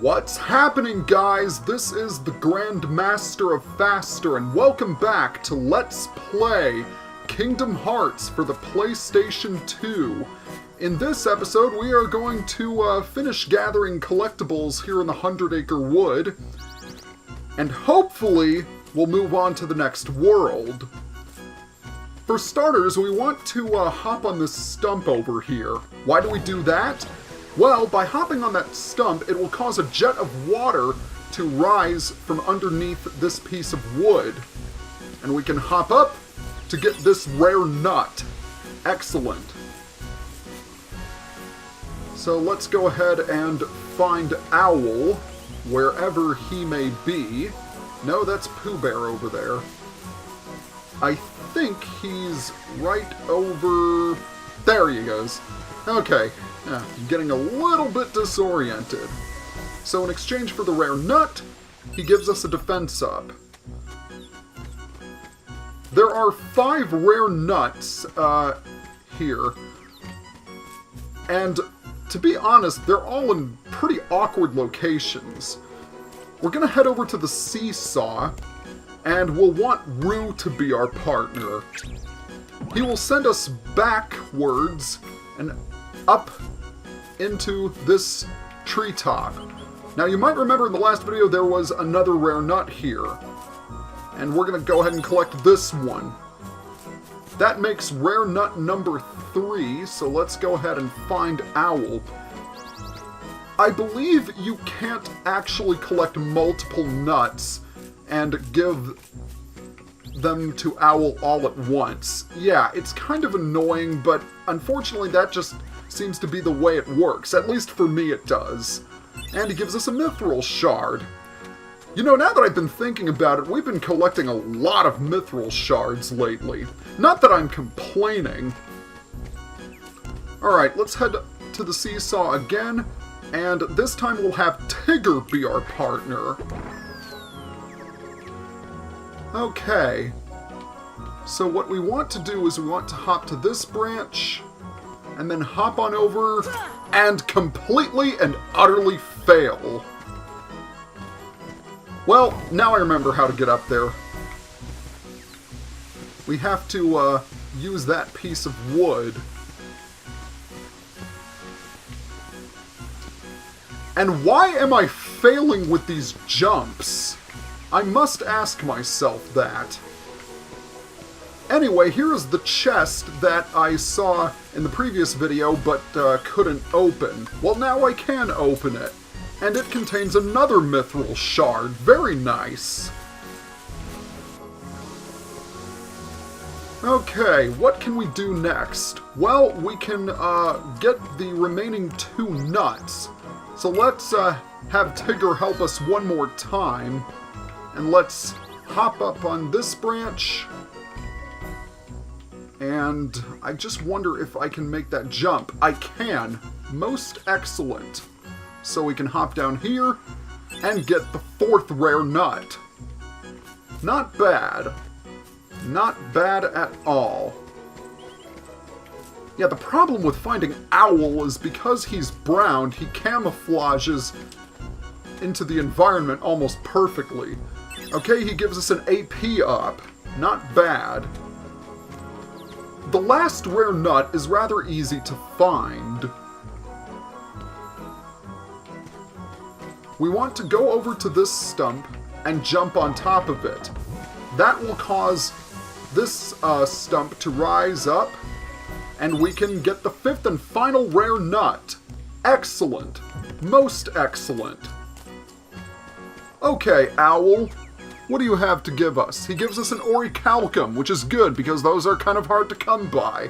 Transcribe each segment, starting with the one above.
What's happening, guys? This is the Grand Master of Faster, and welcome back to Let's Play Kingdom Hearts for the PlayStation 2. In this episode, we are going to finish gathering collectibles here in the 100-acre wood, and hopefully we'll move on to the next world. For starters, we want to hop on this stump over here. Why do we do that? Well, by hopping on that stump, it will cause a jet of water to rise from underneath this piece of wood. And we can hop up to get this rare nut. Excellent. So let's go ahead and find Owl, wherever he may be. No, that's Pooh Bear over there. I think he's right over... There he goes. Okay. I'm getting a little bit disoriented. So in exchange for the rare nut, he gives us a defense up. There are 5 rare nuts here. And to be honest, they're all in pretty awkward locations. We're gonna head over to the seesaw, and we'll want Rue to be our partner. He will send us backwards and up into this treetop. Now you might remember in the last video there was another rare nut here. And we're going to go ahead and collect this one. That makes rare nut number 3, so let's go ahead and find Owl. I believe you can't actually collect multiple nuts and give them to Owl all at once. Yeah, it's kind of annoying, but unfortunately that just seems to be the way it works. At least for me it does. And he gives us a mithril shard. You know, now that I've been thinking about it, we've been collecting a lot of mithril shards lately. Not that I'm complaining. Alright, let's head to the seesaw again, and this time we'll have Tigger be our partner. Okay. So what we want to do is we want to hop to this branch, and then hop on over and completely and utterly fail. Well, now I remember how to get up there. We have to use that piece of wood. And why am I failing with these jumps? I must ask myself that. Anyway, here is the chest that I saw in the previous video but couldn't open. Well, now I can open it. And it contains another mithril shard. Very nice. Okay, what can we do next? Well, we can get the remaining 2 nuts. So let's have Tigger help us one more time. And let's hop up on this branch. And I just wonder if I can make that jump. I can. Most excellent. So we can hop down here and get the 4th rare nut. Not bad. Not bad at all. Yeah, the problem with finding Owl is because he's brown, he camouflages into the environment almost perfectly. Okay, he gives us an AP up. Not bad. The last rare nut is rather easy to find. We want to go over to this stump and jump on top of it. That will cause this stump to rise up, and we can get the 5th and final rare nut. Excellent. Most excellent. Okay, Owl. What do you have to give us? He gives us an orichalcum, which is good because those are kind of hard to come by.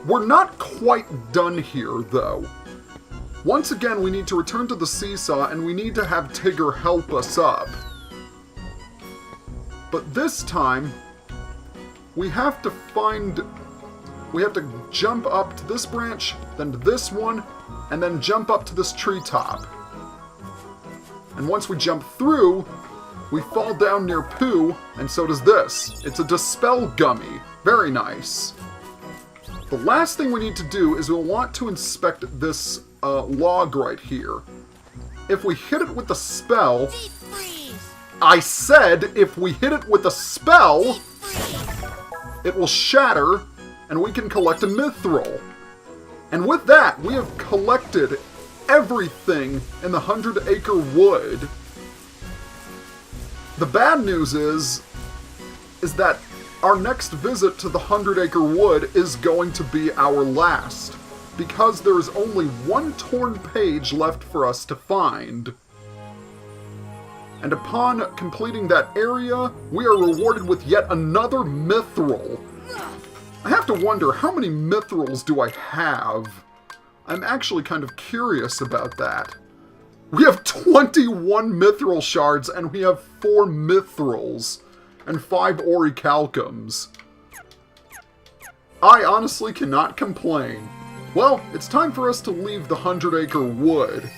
We're not quite done here, though. Once again, we need to return to the seesaw, and we need to have Tigger help us up. But this time, we have to jump up to this branch, then to this one, and then jump up to this treetop. And once we jump through, we fall down near Pooh, and so does this. It's a Dispel Gummy. Very nice. The last thing we need to do is we'll want to inspect this log right here. if we hit it with the spell... I said if we hit it with a spell, it will shatter, and we can collect a mithril. And with that, we have collected everything in the 100-acre wood. The bad news is that our next visit to the 100-acre wood is going to be our last, because there is only one torn page left for us to find. And upon completing that area, we are rewarded with yet another mithril. I have to wonder, how many mithrils do I have? I'm actually kind of curious about that. We have 21 mithril shards, and we have 4 mithrils, and 5 orichalcums. I honestly cannot complain. Well, it's time for us to leave the 100-acre wood.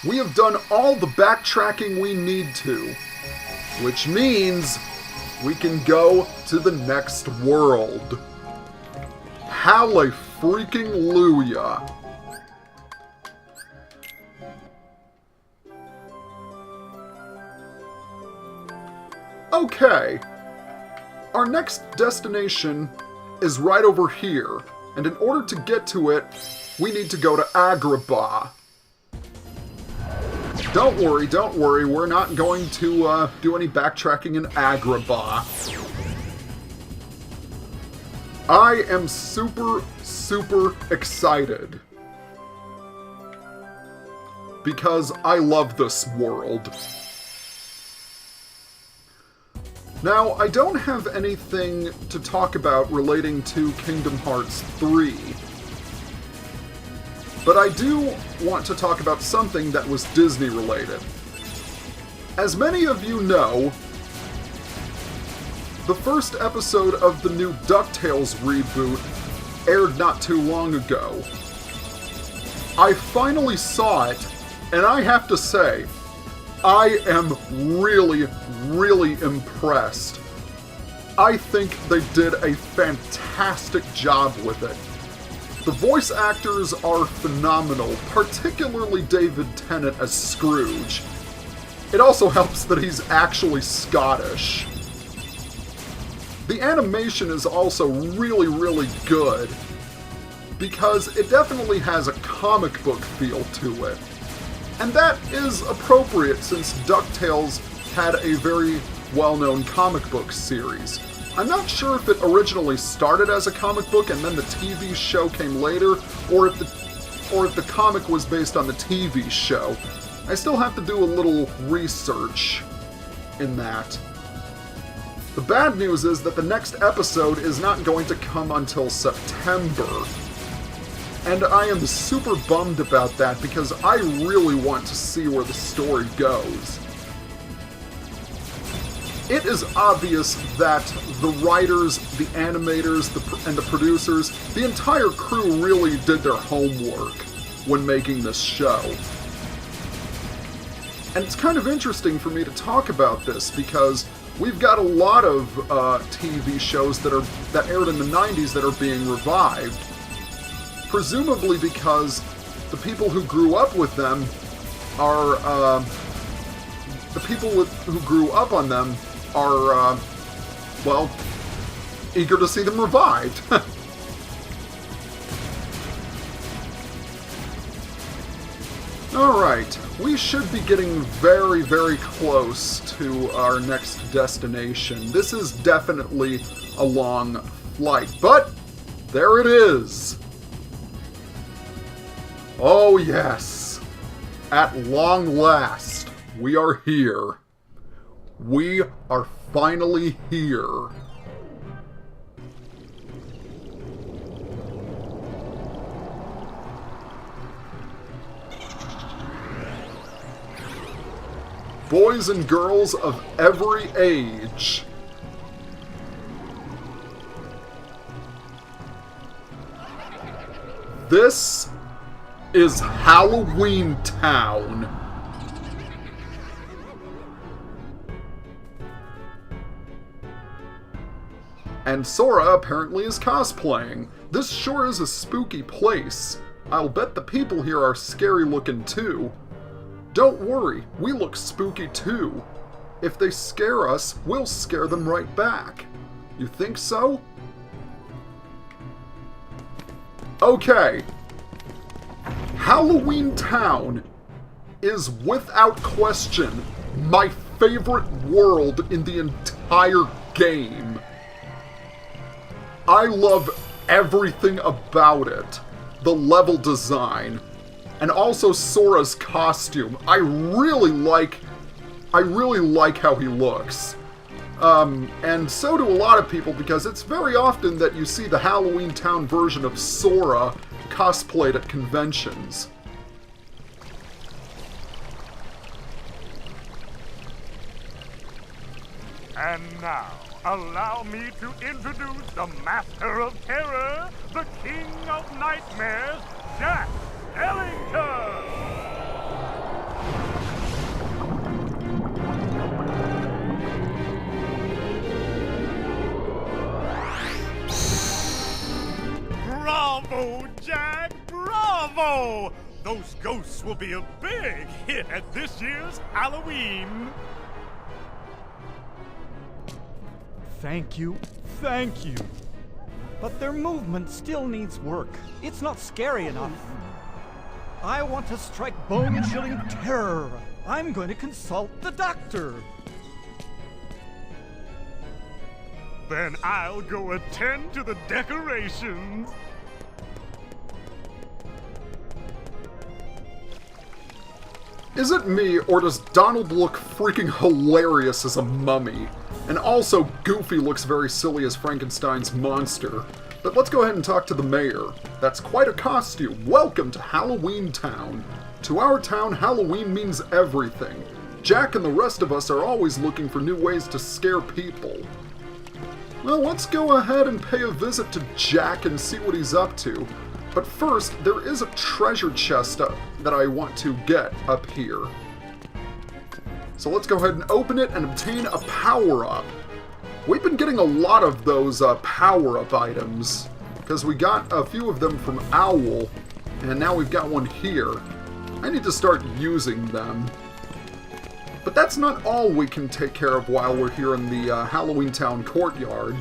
We have done all the backtracking we need to, which means we can go to the next world. Hallelujah! Okay, our next destination is right over here, and in order to get to it, we need to go to Agrabah. Don't worry, we're not going to do any backtracking in Agrabah. I am super excited. Because I love this world. Now, I don't have anything to talk about relating to Kingdom Hearts 3. But I do want to talk about something that was Disney related. As many of you know, the first episode of the new DuckTales reboot aired not too long ago. I finally saw it, and I have to say, I am really impressed. I think they did a fantastic job with it. The voice actors are phenomenal, particularly David Tennant as Scrooge. It also helps that he's actually Scottish. The animation is also really good, because it definitely has a comic book feel to it. And that is appropriate since DuckTales had a very well-known comic book series. I'm not sure if it originally started as a comic book and then the TV show came later, or if the comic was based on the TV show. I still have to do a little research in that. The bad news is that the next episode is not going to come until September. And I am super bummed about that because I really want to see where the story goes. It is obvious that the writers, the animators, and the producers, the entire crew really did their homework when making this show. And it's kind of interesting for me to talk about this because we've got a lot of TV shows that aired in the 90s that are being revived. Presumably because the people who grew up with them are, who grew up on them are, well, eager to see them revived. Alright, we should be getting very close to our next destination. This is definitely a long flight, but there it is! Oh yes! At long last, we are here. We are finally here. Boys and girls of every age. This is Halloween Town. And Sora apparently is cosplaying. This sure is a spooky place. I'll bet the people here are scary looking too. Don't worry, we look spooky too. If they scare us, we'll scare them right back. You think so? Okay. Halloween Town is without question my favorite world in the entire game. I love everything about it. The level design, and also Sora's costume. I really like how he looks. And so do a lot of people, because it's very often that you see the Halloween Town version of Sora cosplayed at conventions. And now, allow me to introduce the Master of Terror, the King of Nightmares, Jack Skellington! Bravo, Jack! Bravo! Those ghosts will be a big hit at this year's Halloween! Thank you. But their movement still needs work. It's not scary enough. I want to strike bone-chilling terror. I'm going to consult the doctor. Then I'll go attend to the decorations. Is it me, or does Donald look freaking hilarious as a mummy? And also, Goofy looks very silly as Frankenstein's monster. But let's go ahead and talk to the mayor. That's quite a costume. Welcome to Halloween Town. To our town, Halloween means everything. Jack and the rest of us are always looking for new ways to scare people. Well, let's go ahead and pay a visit to Jack and see what he's up to. But first, there is a treasure chest that I want to get up here. So let's go ahead and open it and obtain a power-up. We've been getting a lot of those power-up items, because we got a few of them from Owl, and now we've got one here. I need to start using them. But that's not all we can take care of while we're here in the Halloween Town courtyard.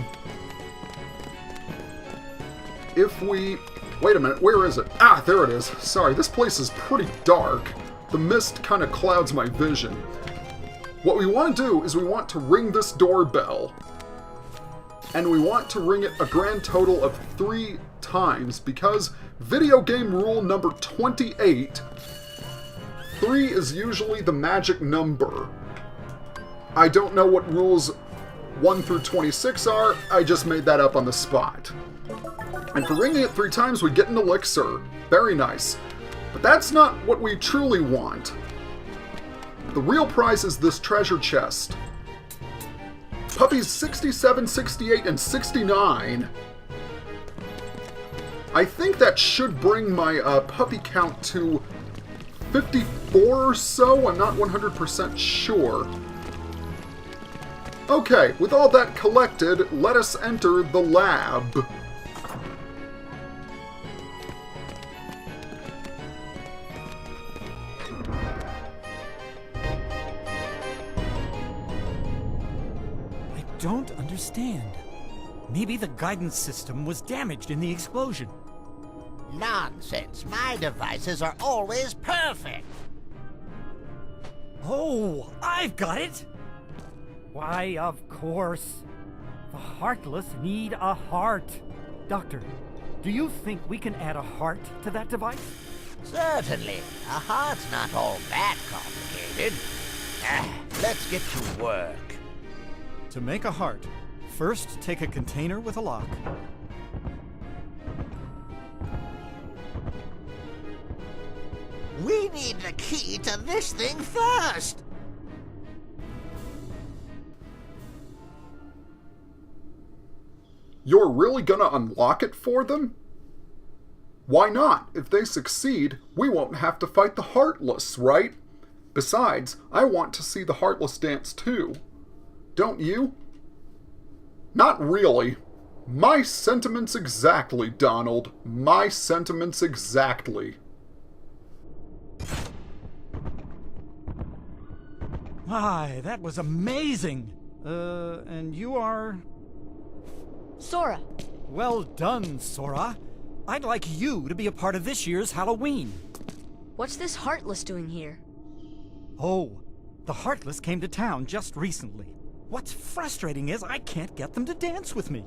If we... Wait a minute, where is it? Ah, there it is. Sorry, this place is pretty dark. The mist kind of clouds my vision. What we want to do is we want to ring this doorbell. And we want to ring it a grand total of 3 times, because video game rule number 28, 3 is usually the magic number. I don't know what rules 1 through 26 are, I just made that up on the spot. And for ringing it 3 times, we get an elixir. Very nice. But that's not what we truly want. The real prize is this treasure chest. Puppies 67, 68, and 69. I think that should bring my puppy count to 54 or so. I'm not 100% sure. Okay, with all that collected, let us enter the lab. I don't understand. Maybe the guidance system was damaged in the explosion. Nonsense. My devices are always perfect. Oh, I've got it! Why, of course. The Heartless need a heart. Doctor, do you think we can add a heart to that device? Certainly. A heart's not all that complicated. Let's get to work. To make a heart, first take a container with a lock. We need the key to this thing first. You're really gonna unlock it for them? Why not? If they succeed, we won't have to fight the Heartless, right? Besides, I want to see the Heartless dance too. Don't you? Not really. My sentiments exactly, Donald. My sentiments exactly. My, that was amazing. And you are... Sora. Well done, Sora. I'd like you to be a part of this year's Halloween. What's this Heartless doing here? Oh, the Heartless came to town just recently. What's frustrating is I can't get them to dance with me.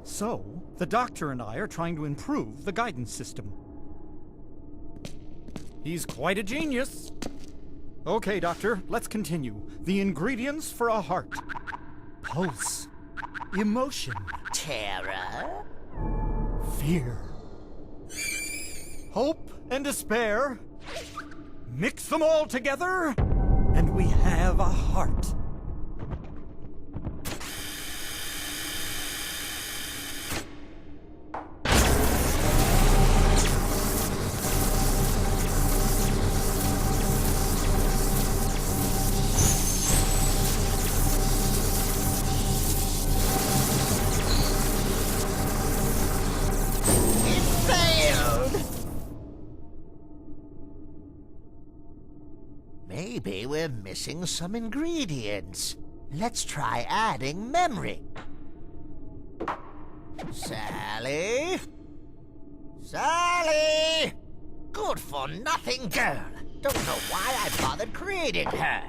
So, the Doctor and I are trying to improve the guidance system. He's quite a genius. Okay, Doctor, let's continue. The ingredients for a heart. Pulse. Emotion. Terror? Fear. Hope and despair. Mix them all together, and we have a heart. Maybe we're missing some ingredients. Let's try adding memory. Sally? Sally! Good-for-nothing girl. Don't know why I bothered creating her.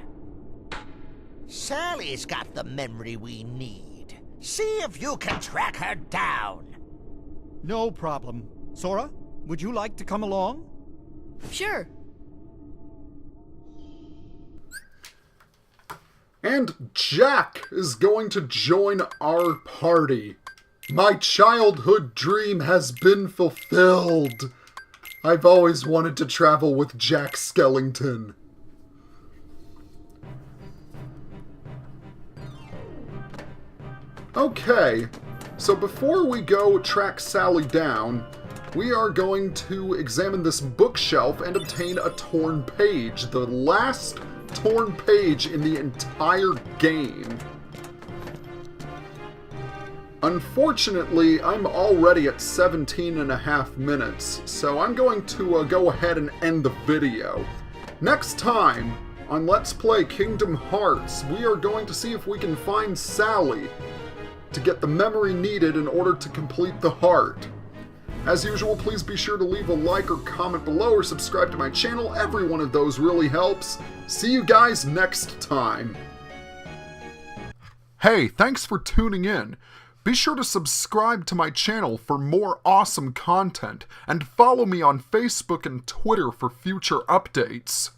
Sally's got the memory we need. See if you can track her down. No problem. Sora, would you like to come along? Sure. And Jack is going to join our party. My childhood dream has been fulfilled. I've always wanted to travel with Jack Skellington. Okay, so before we go track Sally down, we are going to examine this bookshelf and obtain a torn page. The last torn page in the entire game. Unfortunately, I'm already at 17.5 minutes, so I'm going to go ahead and end the video. Next time on Let's Play Kingdom Hearts, we are going to see if we can find Sally to get the memory needed in order to complete the heart. As usual, please be sure to leave a like or comment below or subscribe to my channel. Every one of those really helps. See you guys next time. Hey, thanks for tuning in. Be sure to subscribe to my channel for more awesome content and follow me on Facebook and Twitter for future updates.